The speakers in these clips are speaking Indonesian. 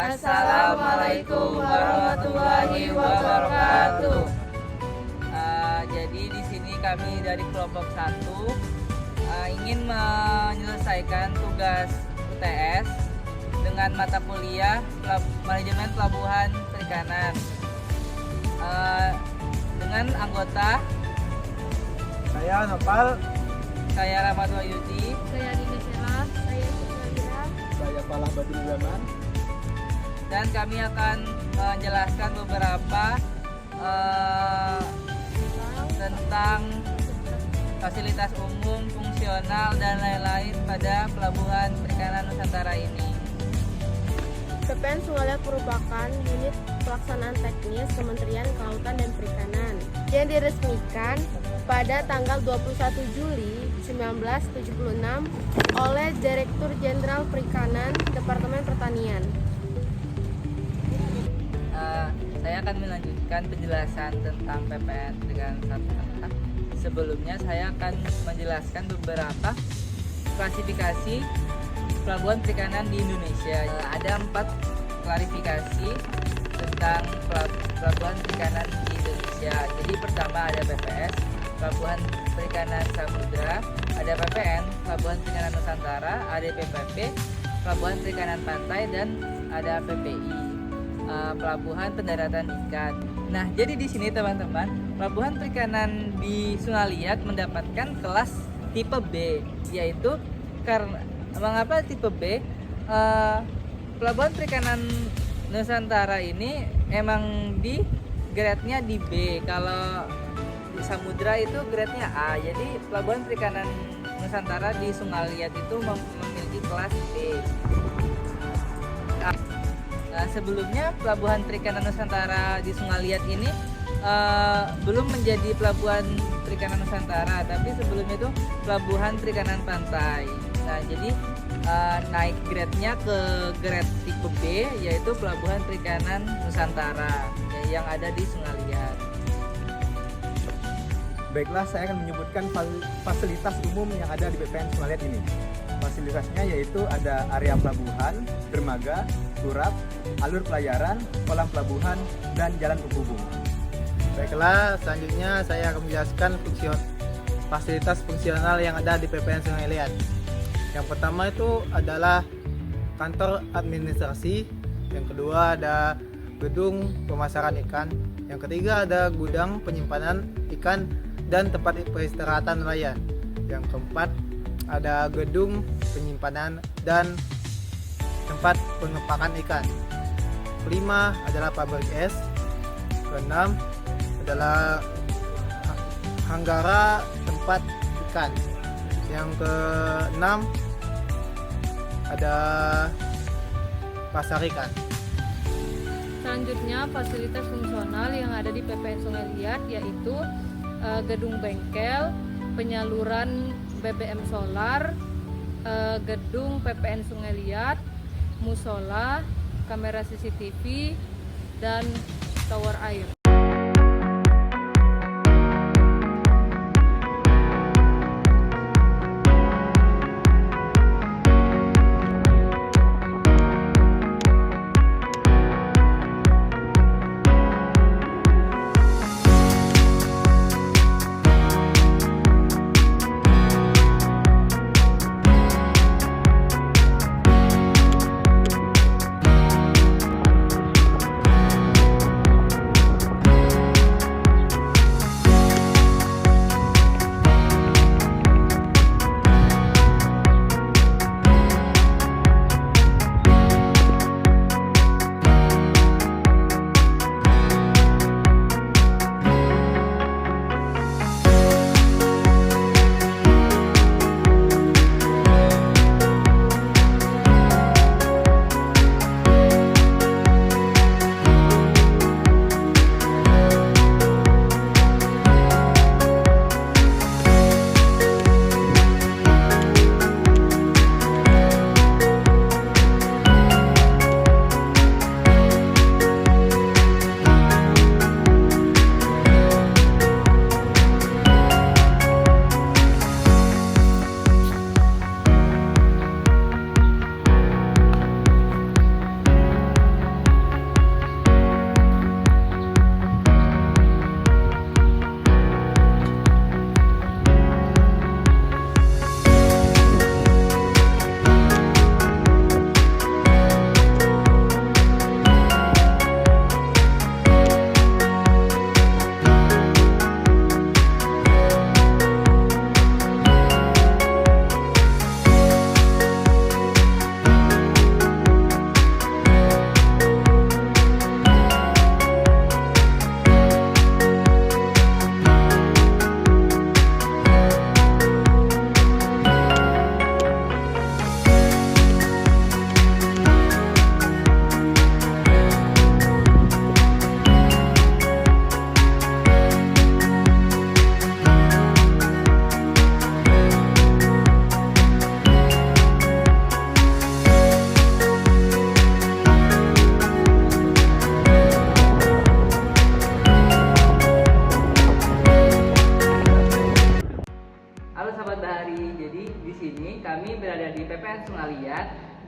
Assalamualaikum warahmatullahi wabarakatuh. Jadi di sini kami dari kelompok 1 ingin menyelesaikan tugas UTS dengan mata kuliah manajemen pelabuhan perikanan dengan anggota Saya Nopal, saya Rahmat Wahyudi, Saya Dina Sela, saya Suprajaya, saya Falah Badrul Zaman. dan kami akan menjelaskan beberapa tentang fasilitas umum, fungsional, dan lain-lain pada pelabuhan perikanan Nusantara ini. PPN Sungai Liat merupakan unit pelaksanaan teknis Kementerian Kelautan dan Perikanan yang diresmikan pada tanggal 21 Juli 1976 oleh Direktur Jenderal Perikanan Departemen Pertanian. Saya akan melanjutkan penjelasan tentang PPN dengan satu kata. Sebelumnya saya akan menjelaskan beberapa klasifikasi pelabuhan perikanan di Indonesia. Ada 4 klarifikasi tentang pelabuhan perikanan di Indonesia. Jadi pertama ada PPS, Pelabuhan Perikanan Samudra, ada PPN, Pelabuhan Perikanan Nusantara, ada PPP, Pelabuhan Perikanan Pantai, dan ada PPI, Pelabuhan Pendaratan Ikan. Nah, jadi di sini teman-teman, pelabuhan perikanan di Sungai Liat mendapatkan kelas tipe B, yaitu karena mengapa tipe B? Pelabuhan perikanan Nusantara ini emang di grade-nya di B. Kalau di Samudra itu grade-nya A. Jadi pelabuhan perikanan Nusantara di Sungai Liat itu memiliki kelas B. Nah, sebelumnya pelabuhan perikanan Nusantara di Sungai Liat ini belum menjadi pelabuhan perikanan Nusantara, tapi sebelumnya itu pelabuhan perikanan pantai. Nah, jadi naik grade-nya ke grade tipe B, yaitu pelabuhan perikanan Nusantara yang ada di Sungai Liat. Baiklah, saya akan menyebutkan fasilitas umum yang ada di PPN Sungai Liat ini. Fasilitasnya yaitu ada area pelabuhan, dermaga, turap, alur pelayaran, kolam pelabuhan, dan jalan penghubung. Baiklah, selanjutnya saya akan menjelaskan fasilitas fungsional yang ada di PPN Sungai Liat. Yang pertama itu adalah kantor administrasi, yang kedua ada gedung pemasaran ikan, yang ketiga ada gudang penyimpanan ikan dan tempat peristirahatan nelayan, yang keempat ada gedung penyimpanan dan tempat pengepakan ikan, kelima adalah pabrik es, keenam adalah hanggara tempat ikan, yang keenam ada pasar ikan. Selanjutnya fasilitas fungsional yang ada di PPN Sungai Liat yaitu gedung bengkel, penyaluran BBM solar, gedung PPN Sungai Liat, musola, kamera CCTV, dan tower air.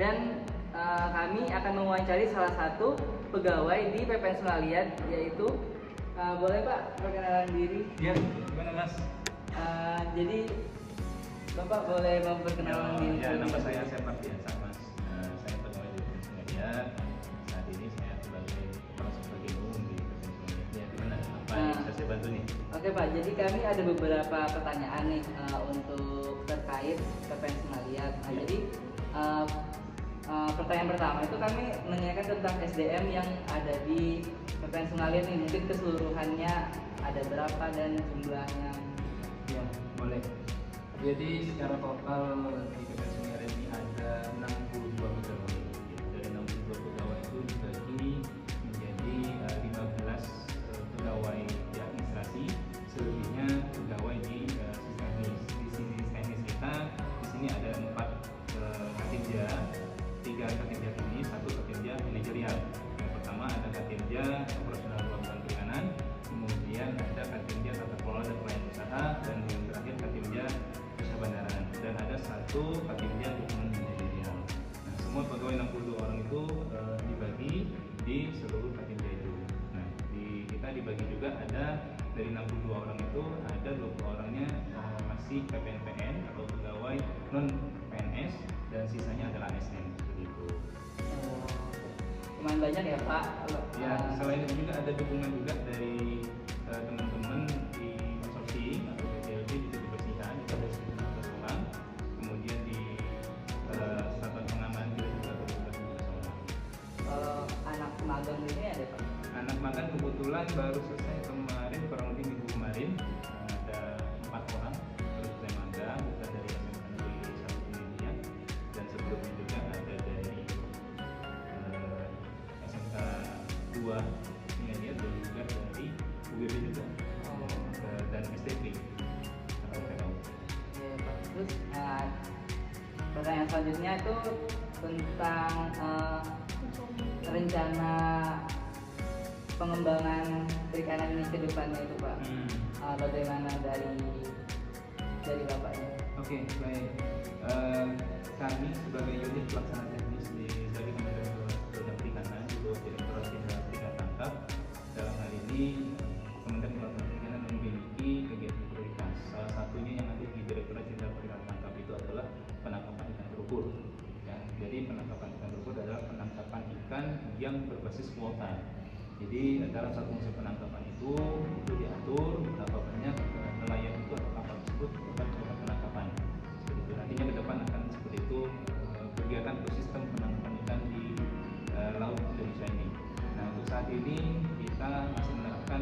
dan kami akan mewawancari salah satu pegawai di PPN Sungai Liat, yaitu boleh Pak perkenalan diri? Iya, gimana Mas? Jadi Bapak boleh memperkenalkan diri? Ya, nama saya Separ biasa Mas. Saya pegawai di PPN Sungai Liat. Saat ini saya sebagai kepala sebagai umum di PPN Sungai Liat. Ya, gimana? Apa yang bisa saya bantu nih? Oke Pak, jadi kami ada beberapa pertanyaan nih untuk terkait PPN Sungai Liat. Nah, jadi pertanyaan pertama itu kami menanyakan tentang SDM yang ada di PPN Sungai Liat nih, mungkin keseluruhannya ada berapa dan jumlahnya. Ya, boleh. Jadi secara total di PPN Sungai Liat ini ada 62 pegawai. Dari 62 pegawai itu dibagi menjadi 15 pegawai di administrasi, selebihnya pegawai di sisi teknis. Di sisi teknis kita di sini ada 4 katinja, 3 katinja teknis, 1 katinja manajerial. Yang pertama ada katinja operasional pelabuhan perikanan, kemudian ada katinja tata kelola dan pelayanan usaha, dan yang terakhir katinja usaha bandaran, dan ada 1 katinja dukungan manajerial. Nah, semua pegawai 62 orang itu dibagi di seluruh katinja itu. Nah, kita dibagi juga ada dari 62 orang itu ada 20 orangnya masih PPNPN atau pegawai non PNS, dan sisanya adalah ASN seperti itu. Lumayan banyak ya Pak. Ya, selain itu juga ada dukungan juga dari teman-teman di konsorsium atau BPLB di kebersihan itu ada 19 orang, kemudian di satuan pengaman juga ada 12 orang. Anak magang di sini ada Pak? Anak magang kebetulan baru selesai kemarin, kurang lebih minggu kemarin, ada 4 orang baru selesai magang, bukan dari SMK Negeri 1 Indonesia, dan sebelumnya juga ada dari SMK 2 Indonesia, dan juga dari UBB juga, dan STP. Iya, Pak. Terus pertanyaan selanjutnya itu tentang rencana pengembangan perikanan ini ke depannya itu Pak. Bagaimana dari Bapaknya? Oke, baik. Kami sebagai unit pelaksana teknis dari Kementerian Kelautan Perikanan, juga Direktorat Jenderal Perikanan Tangkap, dalam hal ini Kementerian Kelautan Perikanan memiliki kegiatan prioritas. Salah satunya yang ada di Direktorat Jenderal Perikanan Tangkap itu adalah penangkapan ikan terubur. Ya, jadi penangkapan ikan terubur adalah penangkapan ikan yang berbasis kuota. Jadi dalam satu musim penangkapan itu diatur berapa banyak nelayan itu atau kapal tersebut akan melakukan penangkapan. Seperti itu. Nantinya ke depan akan seperti itu kegiatan atau sistem penangkapan ikan di laut Indonesia ini. Nah, untuk saat ini kita masih menerapkan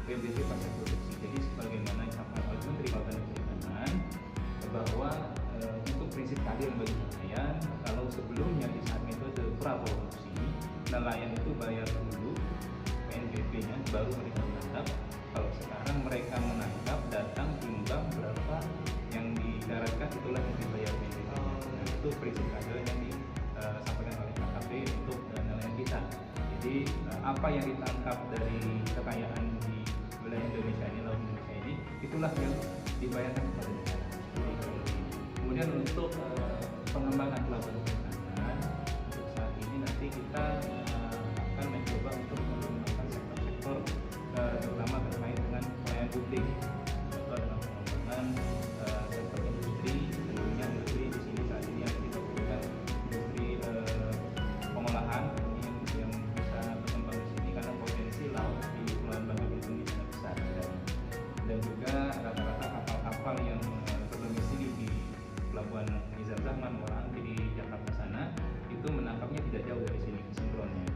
PBT pasca produksi. Jadi sebagaimana disampaikan oleh Menteri Kelautan dan Perikanan bahwa untuk prinsip keadilan bagi nelayan, kalau sebelumnya di saat metode praproduksi nelayan itu bayar dulu PNBP-nya baru mereka menangkap. Kalau sekarang mereka menangkap, datang timbang berapa yang didaratkan, itulah yang dibayar PNBP. Nah, itu prinsip keadilan yang disampaikan oleh KKP untuk nelayan kita. Jadi apa yang ditangkap dari kekayaan di wilayah Indonesia ini, laut Indonesia ini, itulah yang dibayarkan kepada negara. Kemudian untuk pengembangan pelabuhan perikanan, untuk saat ini nanti kita akan mencoba untuk mengembangkan sektor-sektor terutama terkait dengan pelayanan publik. Itu adalah pengembangan sektor industri, tentunya industri di sini saat ini yang kita butuhkan industri pengolahan yang bisa berkembang di sini karena potensi laut di Kepulauan Bangka Belitung ini sangat besar, dan juga rata-rata kapal-kapal yang berdomisili di Pelabuhan Nizam Zahman, Muara Angke di Jakarta sana itu menangkapnya tidak jauh dari sini sinkronnya.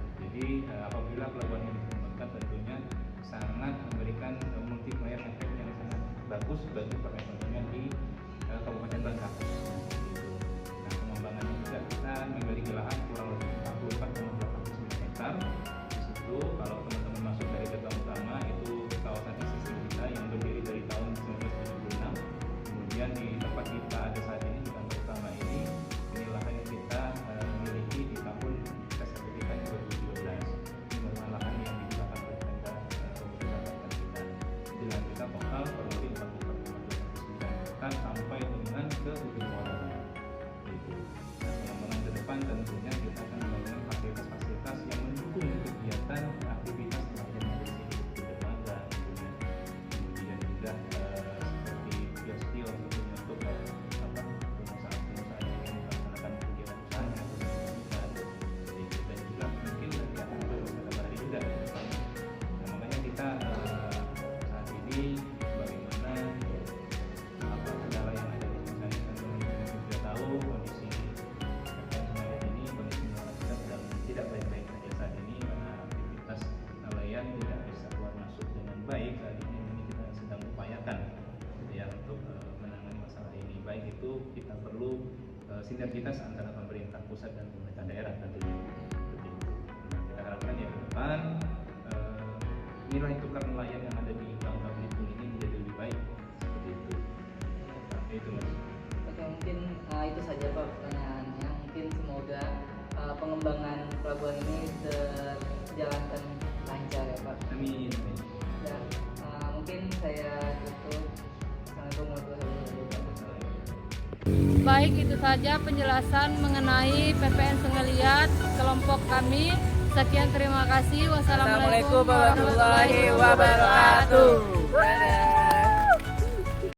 sinergitas antara pemerintah pusat dan pemerintah daerah tentunya. Seperti itu. Nah, kita harapkan ya ke depan nilai tukar nelayan yang ada di Bangka Belitung ini menjadi lebih baik. Seperti itu. Nah, itu Mas. Oke, mungkin itu saja Pak pertanyaannya. Mungkin semoga pengembangan pelabuhan ini terjalankan lancar ya Pak. Amin. Dan mungkin saya tutup. Assalamualaikum warahmatullahi wabarakatuh. Baik, itu saja penjelasan mengenai PPN Sungai Liat kelompok kami. Sekian, terima kasih. Wassalamualaikum warahmatullahi wabarakatuh. Dadah.